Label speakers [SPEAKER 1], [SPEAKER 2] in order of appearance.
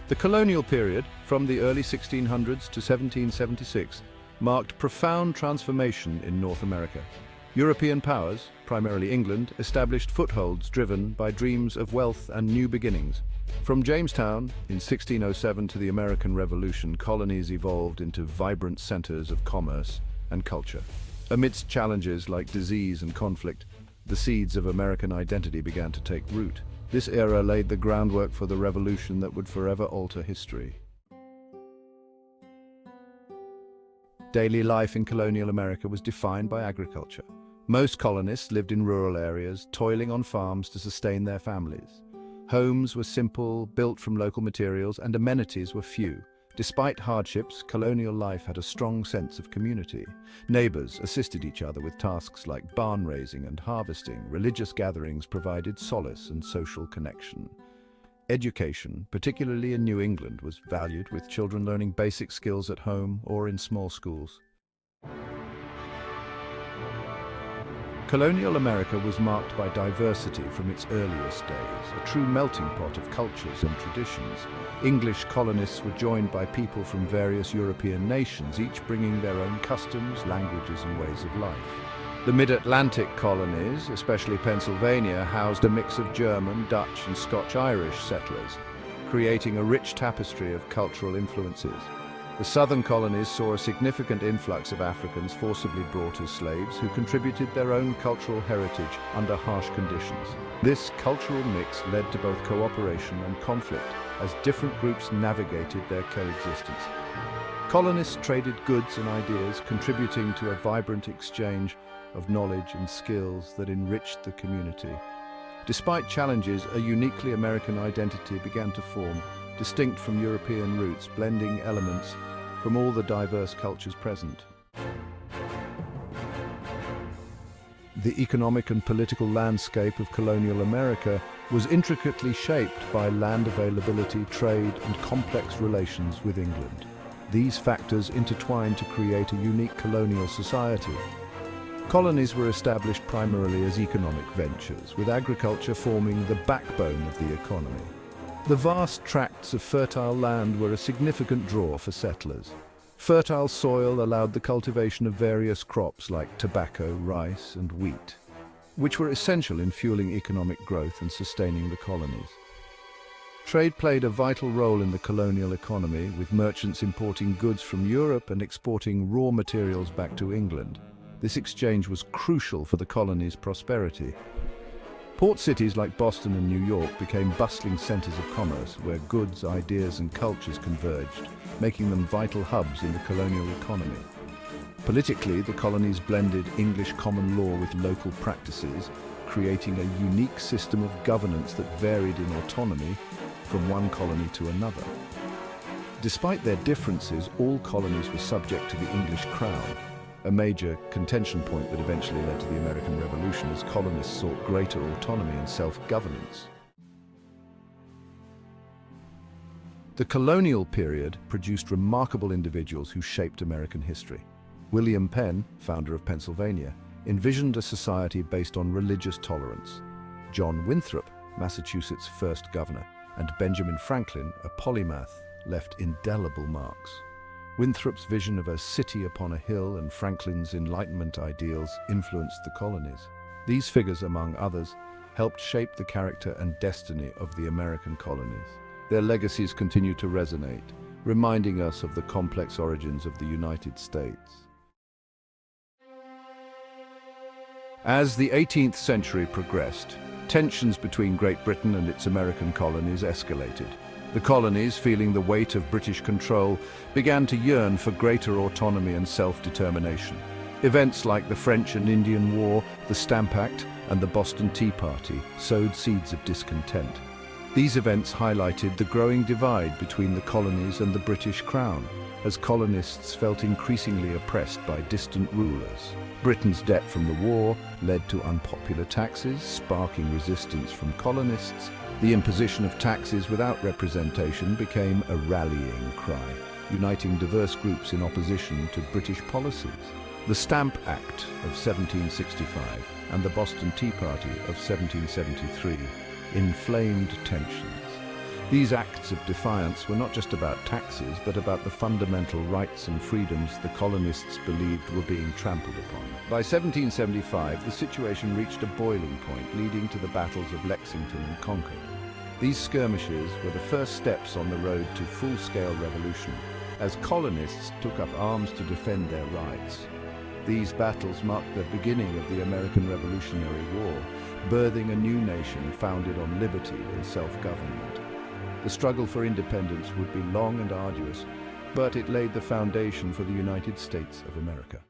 [SPEAKER 1] The colonial period, from the early 1600s to 1776, marked profound transformation in North America. European powers, primarily England, established footholds driven by dreams of wealth and new beginnings. From Jamestown in 1607 to the American Revolution, colonies evolved into vibrant centers of commerce and culture. Amidst challenges like disease and conflict, the seeds of American identity began to take root. This era laid the groundwork for the revolution that would forever alter history. Daily life in colonial America was defined by agriculture. Most colonists lived in rural areas, toiling on farms to sustain their families. Homes were simple, built from local materials, and amenities were few. Despite hardships, colonial life had a strong sense of community. Neighbors assisted each other with tasks like barn raising and harvesting. Religious gatherings provided solace and social connection. Education, particularly in New England, was valued, with children learning basic skills at home or in small schools. Colonial America was marked by diversity from its earliest days, a true melting pot of cultures and traditions. English colonists were joined by people from various European nations, each bringing their own customs, languages, and ways of life. The mid-Atlantic colonies, especially Pennsylvania, housed a mix of German, Dutch, and Scotch-Irish settlers, creating a rich tapestry of cultural influences. The southern colonies saw a significant influx of Africans forcibly brought as slaves who contributed their own cultural heritage under harsh conditions. This cultural mix led to both cooperation and conflict as different groups navigated their coexistence. Colonists traded goods and ideas, contributing to a vibrant exchange of knowledge and skills that enriched the community. Despite challenges, a uniquely American identity began to form, distinct from European roots, blending elements from all the diverse cultures present. The economic and political landscape of colonial America was intricately shaped by land availability, trade, and complex relations with England. These factors intertwined to create a unique colonial society. Colonies were established primarily as economic ventures, with agriculture forming the backbone of the economy. The vast tracts of fertile land were a significant draw for settlers. Fertile soil allowed the cultivation of various crops like tobacco, rice, and wheat, which were essential in fueling economic growth and sustaining the colonies. Trade played a vital role in the colonial economy, with merchants importing goods from Europe and exporting raw materials back to England. This exchange was crucial for the colony's prosperity. Port cities like Boston and New York became bustling centers of commerce where goods, ideas, and cultures converged, making them vital hubs in the colonial economy. Politically, the colonies blended English common law with local practices, creating a unique system of governance that varied in autonomy from one colony to another. Despite their differences, all colonies were subject to the English crown, a major contention point that eventually led to the American Revolution as colonists sought greater autonomy and self-governance. The colonial period produced remarkable individuals who shaped American history. William Penn, founder of Pennsylvania, envisioned a society based on religious tolerance. John Winthrop, Massachusetts' first governor, and Benjamin Franklin, a polymath, left indelible marks. Winthrop's vision of a city upon a hill and Franklin's Enlightenment ideals influenced the colonies. These figures, among others, helped shape the character and destiny of the American colonies. Their legacies continue to resonate, reminding us of the complex origins of the United States. As the 18th century progressed, tensions between Great Britain and its American colonies escalated. The colonies, feeling the weight of British control, began to yearn for greater autonomy and self-determination. Events like the French and Indian War, the Stamp Act, and the Boston Tea Party sowed seeds of discontent. These events highlighted the growing divide between the colonies and the British Crown, as colonists felt increasingly oppressed by distant rulers. Britain's debt from the war led to unpopular taxes, sparking resistance from colonists. The imposition of taxes without representation became a rallying cry, uniting diverse groups in opposition to British policies. The Stamp Act of 1765 and the Boston Tea Party of 1773 inflamed tensions. These acts of defiance were not just about taxes, but about the fundamental rights and freedoms the colonists believed were being trampled upon. By 1775, the situation reached a boiling point, leading to the battles of Lexington and Concord. These skirmishes were the first steps on the road to full-scale revolution, as colonists took up arms to defend their rights. These battles marked the beginning of the American Revolutionary War, birthing a new nation founded on liberty and self-government. The struggle for independence would be long and arduous, but it laid the foundation for the United States of America.